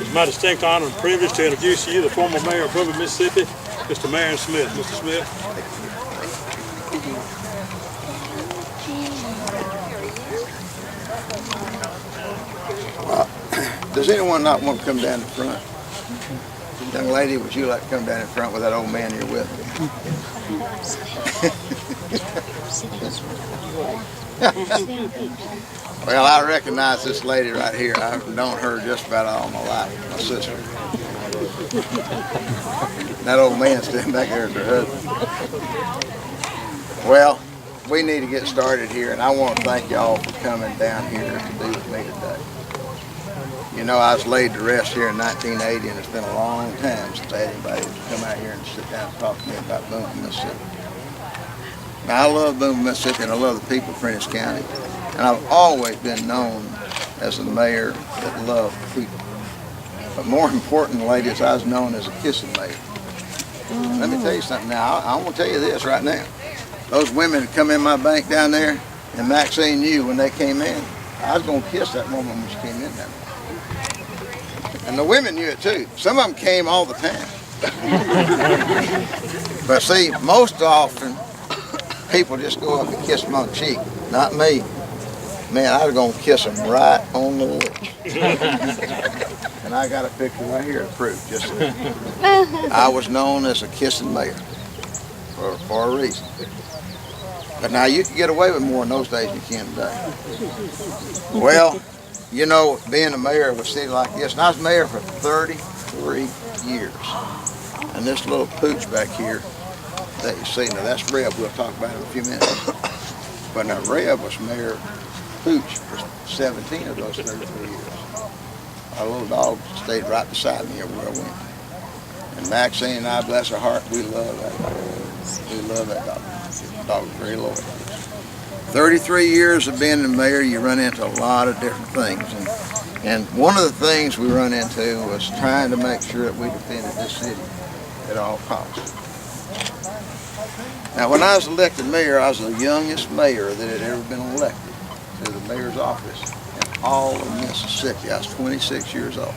It's my distinct honor and privilege to introduce to you the former mayor of Booneville, Mississippi, Mr. Marion Smith. Mr. Smith. Does anyone not want to come down in front? Young lady, would you like to come down in front with that old man you're with? Well, I recognize this lady right here. I've known her just about all my life, my sister. That old man standing back there is her husband. Well, we need to get started here, and I want to thank y'all for coming down here to be with me today. You know, I was laid to rest here in 1980, and it's been a long time since I had anybody come out here and sit down and talk to me about Booneville, Mississippi. Now, I love Booneville, Mississippi, and I love the people of Prentiss County. And I've always been known as a mayor that loved people. But more important, ladies, I was known as a kissing mayor. Let me tell you something now. I want to tell you this right now. Those women that come in my bank down there, and Maxine knew when they came in, I was going to kiss that woman when she came in down there. And the women knew it too. Some of them came all the time. But see, most often, people just go up and kiss them on the cheek. Not me. Man, I was going to kiss them right on the lips. And I got a picture right here to prove just that. I was known as a kissing mayor for a reason. But now you can get away with more in those days than you can today. Well, you know, being a mayor of a city like this, and I was mayor for 33 years. And this little pooch back here that you see, now that's Reb, we'll talk about it in a few minutes. But now Reb was mayor pooch for 17 of those 33 years. Our little dog stayed right beside me everywhere I went. And Maxine and I, bless her heart, we love that dog. We love that dog. The dog is very loyal. 33 years of being the mayor, you run into a lot of different things. And one of the things we run into was trying to make sure that we defended this city at all costs. Now, when I was elected mayor, I was the youngest mayor that had ever been elected to the mayor's office in all of Mississippi. I was 26 years old.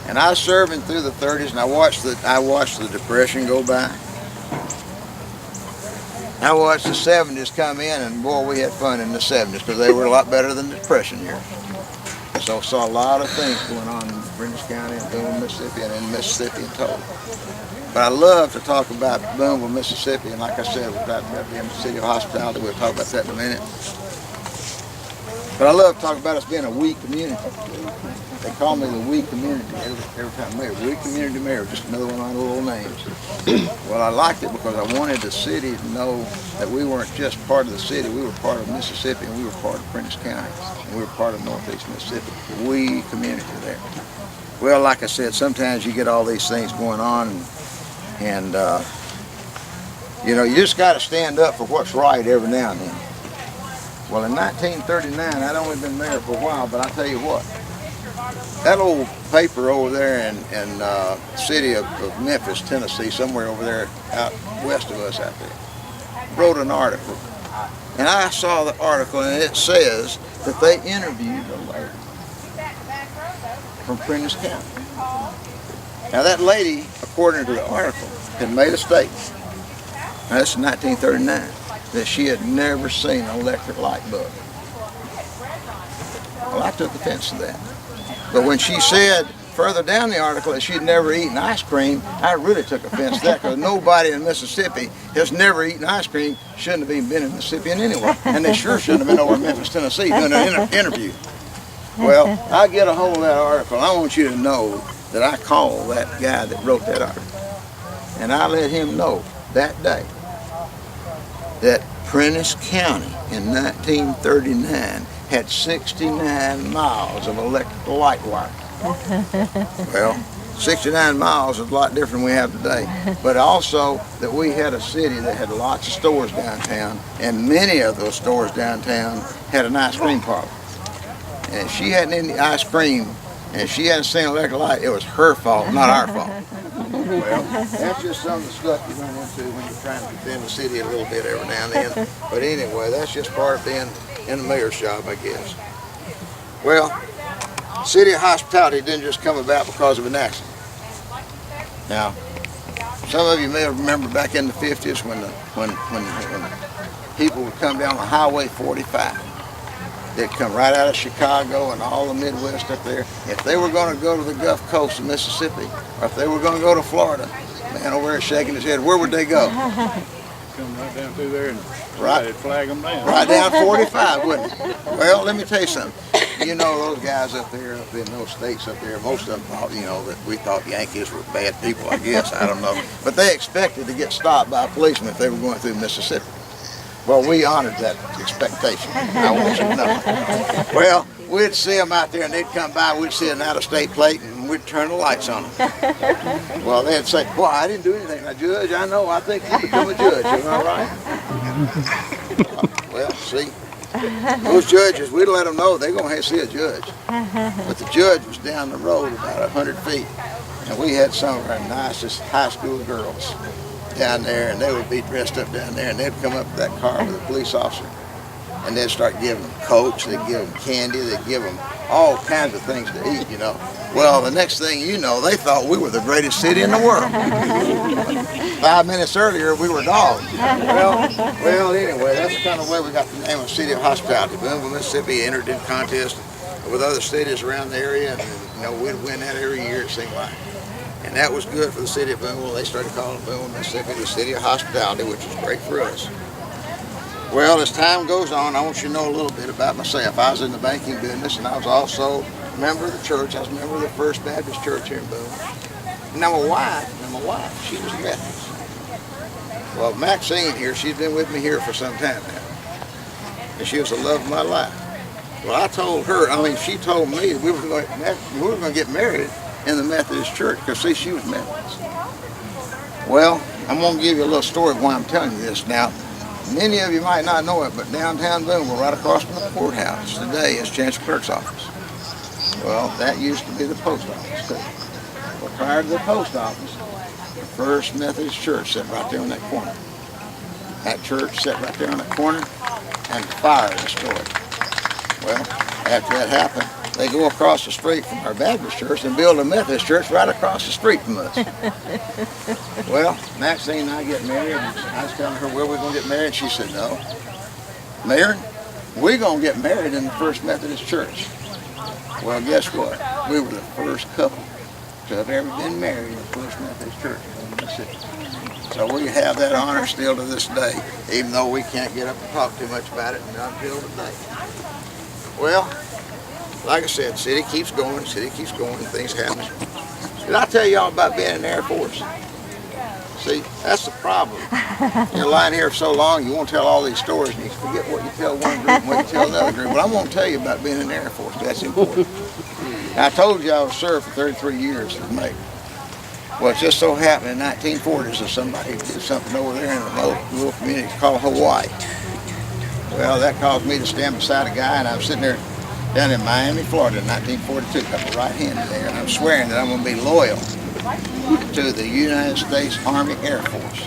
And I was serving through the 30s, and I watched the Depression go by. I watched the 70s come in, and boy, we had fun in the 70s because they were a lot better than the Depression years. So I saw a lot of things going on in Prentiss County and Booneville, Mississippi, and in Mississippi in total. But I love to talk about Booneville, Mississippi, and like I said, we're talking about being the city of hospitality. We'll talk about that in a minute. But I love to talk about us being a weak community. They call me the weak community every time mayor. Weak community mayor, just another one of my little names. Well, I liked it because I wanted the city to know that we weren't just part of the city, we were part of Mississippi, and we were part of Prentiss County, and we were part of Northeast Mississippi. We community there. Well, like I said, sometimes you get all these things going on, and you know, you just got to stand up for what's right every now and then. Well, in 1939, I'd only been mayor for a while, but I tell you what, that old paper over there in the city of Memphis, Tennessee, somewhere over there out west of us out there, wrote an article. And I saw the article, and it says that they interviewed a lady from Prentiss County. Now that lady, according to the article, had made a statement, now this is 1939, that she had never seen an electric light bulb. Well, I took offense to that. But when she said further down the article that she'd never eaten ice cream, I really took offense to that because nobody in Mississippi has never eaten ice cream, shouldn't have even been in Mississippi anyway. And they sure shouldn't have been over in Memphis, Tennessee doing an interview. Well, I get a hold of that article. I want you to know that I called that guy that wrote that article. And I let him know that day that Prentiss County in 1939 had 69 miles of electrical light wire. Well, 69 miles is a lot different than we have today. But also that we had a city that had lots of stores downtown, and many of those stores downtown had an ice cream parlor. And if she hadn't any ice cream, and she hadn't seen an electric light, it was her fault, not our fault. Well, that's just some of the stuff you run into when you're trying to defend the city a little bit every now and then. But anyway, that's just part of being in the mayor's job, I guess. Well, City of Hospitality didn't just come about because of an accident. Now, some of you may remember back in the 50s when people would come down on Highway 45. They'd come right out of Chicago and all the Midwest up there. If they were going to go to the Gulf Coast of Mississippi, or if they were going to go to Florida, man over there shaking his head, where would they go? Come right down through there and Right, flag them down. right down 45, wouldn't it? Well, let me tell you something. You know, those guys up there, up in those states up there, most of them thought, you know, that we thought Yankees were bad people, I guess. I don't know. But they expected to get stopped by a policeman if they were going through Mississippi. Well, we honored that expectation. I want you to know. Well, we'd see them out there and they'd come by, we'd see an out-of-state plate and we'd turn the lights on them. Well, they'd say, boy, I didn't do anything. Now, Judge, I know, I think you become a judge, am I right? Well, see, those judges, we'd let them know they're going to see a judge. But the judge was down the road about 100 feet. And we had some of our nicest high school girls down there, and they would be dressed up down there, and they'd come up to that car with a police officer, and they'd start giving them Cokes, they'd give them candy, they'd give them all kinds of things to eat, you know. Well, the next thing you know, they thought we were the greatest city in the world. 5 minutes earlier, we were dogs. Well, anyway, that's the kind of way we got the name of City of Hospitality. Booneville, Mississippi entered in contest with other cities around the area, and you know, we'd win that every year, it seemed like. And that was good for the city of Booneville. They started calling Booneville, Mississippi the City of Hospitality, which was great for us. Well, as time goes on, I want you to know a little bit about myself. I was in the banking business, and I was also a member of the church. I was a member of the First Baptist Church here in Booneville. Now my wife, she was Methodist. Well, Maxine here, she's been with me here for some time now. And she was the love of my life. Well, I told her, she told me we were going to get married in the Methodist church, because see, she was Methodist. Well, I'm going to give you a little story of why I'm telling you this now. Many of you might not know it, but downtown Booneville, right across from the courthouse, today is Chancellor Clerk's office. Well, that used to be the post office too. Well, prior to the post office, the First Methodist Church sat right there on that corner. That church sat right there on that corner, and the fire destroyed. Well, after that happened, they go across the street from our Baptist church and build a Methodist church right across the street from us. Well, Maxine and I get married, and I was telling her where we're going to get married. She said, no, Marion, we're going to get married in the First Methodist Church. Well, guess what? We were the first couple to have ever been married in the First Methodist Church in Mississippi. So we have that honor still to this day, even though we can't get up and talk too much about it until today. Well, like I said, city keeps going, things happen. Did I tell y'all about being in the Air Force? See, that's the problem. You're lying here for so long, you won't tell all these stories, and you forget what you tell one group and what you tell another group. But I'm going to tell you about being in the Air Force. That's important. Now, I told you I was served for 33 years as a mate. Well, it just so happened in the 1940s that somebody did something over there in a little community called Hawaii. Well, that caused me to stand beside a guy, and I was sitting there down in Miami, Florida in 1942. Got the right hand there, and I'm swearing that I'm going to be loyal to the United States Army Air Force.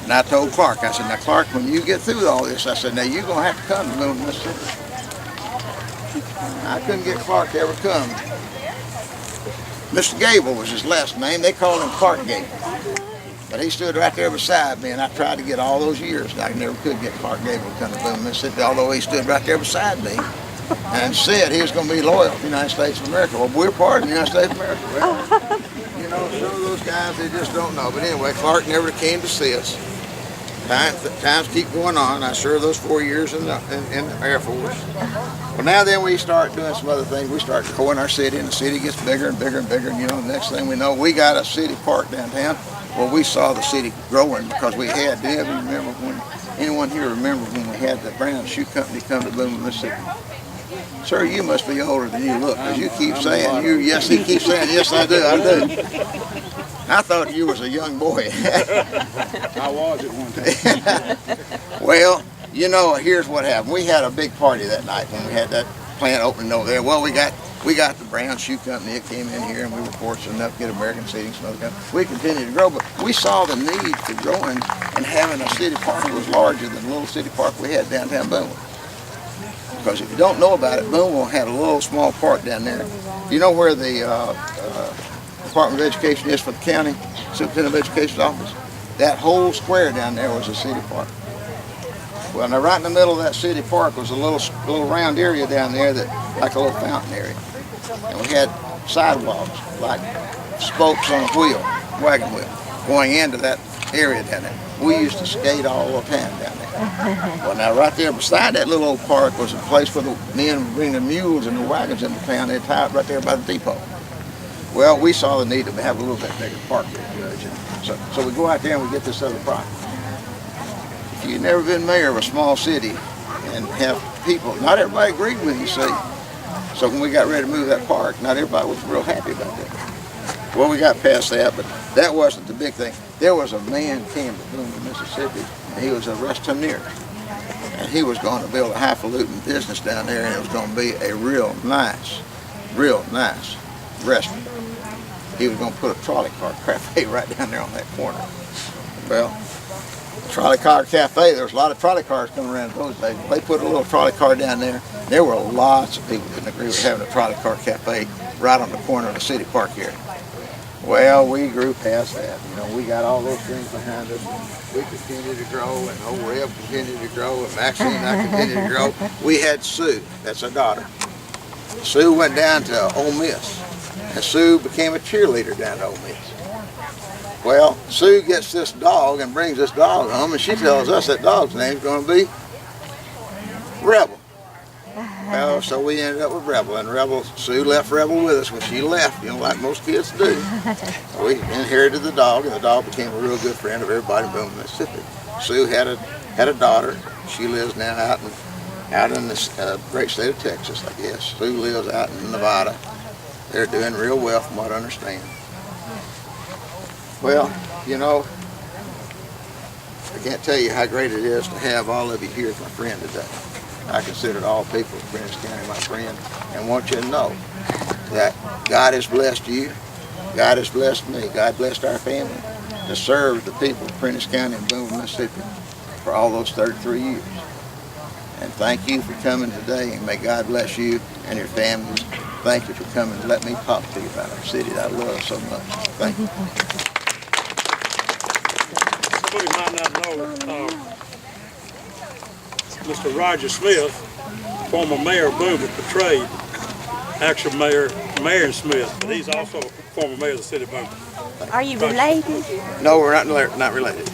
And I told Clark, I said, now Clark, when you get through all this, I said, now you're going to have to come to Booneville, Mississippi. I couldn't get Clark to ever come. Mr. Gable was his last name. They called him Clark Gable. But he stood right there beside me, and I tried to get all those years, and I never could get Clark Gable to come to Booneville, Mississippi, although he stood right there beside me and said he was going to be loyal to the United States of America. Well, we're part of the United States of America. Well, you know, some of those guys, they just don't know. But anyway, Clark never came to see us. Times keep going on. I served those 4 years in the Air Force. Well, now then we start doing some other things. We start growing our city, and the city gets bigger and bigger and bigger. And, you know, the next thing we know, we got a city park downtown. Well, we saw the city growing because we had, do you ever remember when, anyone here remember when we had the Brown Shoe Company come to Booneville, Mississippi? Sir, you must be older than you look, because you keep saying, yes, he keeps saying, yes, I do. I thought you was a young boy. I was at one time. Well, you know, here's what happened. We had a big party that night when we had that plant opening over there. Well, we got the Brown Shoe Company. It came in here, and we were fortunate enough to get American Seating, some other company. We continued to grow, but we saw the need for growing and having a city park that was larger than the little city park we had downtown Booneville. Because if you don't know about it, Booneville had a little small park down there. You know where the Department of Education is for the county, Superintendent of Education's office? That whole square down there was a city park. Well, now right in the middle of that city park was a little round area down there that, like a little fountain area. And we had sidewalks, like spokes on a wheel, wagon wheel, going into that area down there. We used to skate all the time down there. Well, now right there beside that little old park was a place where the men would bring the mules and the wagons into town. They'd tie it right there by the depot. Well, we saw the need to have a little bit bigger park there, Judge. So we go out there and we get this other property. If you've never been mayor of a small city and have people, not everybody agreed with you, see. So when we got ready to move that park, not everybody was real happy about that. Well, we got past that, but that wasn't the big thing. There was a man came to Booneville, Mississippi, and he was a restaurateur. And he was going to build a highfalutin business down there, and it was going to be a real nice restaurant. He was going to put a trolley car cafe right down there on that corner. Well, trolley car cafe, there was a lot of trolley cars coming around those days. They put a little trolley car down there. There were lots of people that didn't agree with having a trolley car cafe right on the corner of the city park here. Well, we grew past that. You know, we got all those things behind us. We continued to grow, and old Reb continued to grow, and Maxine and I continued to grow. We had Sue, that's our daughter. Sue went down to Ole Miss, and Sue became a cheerleader down to Ole Miss. Well, Sue gets this dog and brings this dog home, and she tells us that dog's name's going to be Rebel. Well, so we ended up with Rebel, and Sue left Rebel with us when she left, you know, like most kids do. We inherited the dog, and the dog became a real good friend of everybody in Booneville, Mississippi. Sue had a daughter. She lives now out in this great state of Texas, I guess. Sue lives out in Nevada. They're doing real well from what I understand. Well, you know, I can't tell you how great it is to have all of you here as my friend today. I consider all people in Prentiss County my friend, and want you to know that God has blessed you, God has blessed me, God blessed our family to serve the people of Prentiss County and Booneville, Mississippi for all those 33 years. And thank you for coming today, and may God bless you and your families. Thank you for coming and let me talk to you about our city that I love so much. Thank you. Somebody might not know, Mr. Roger Smith, former mayor of Booneville, portrayed actual mayor Marion Smith, but he's also a former mayor of the city of Booneville. Are you related? No, we're not related.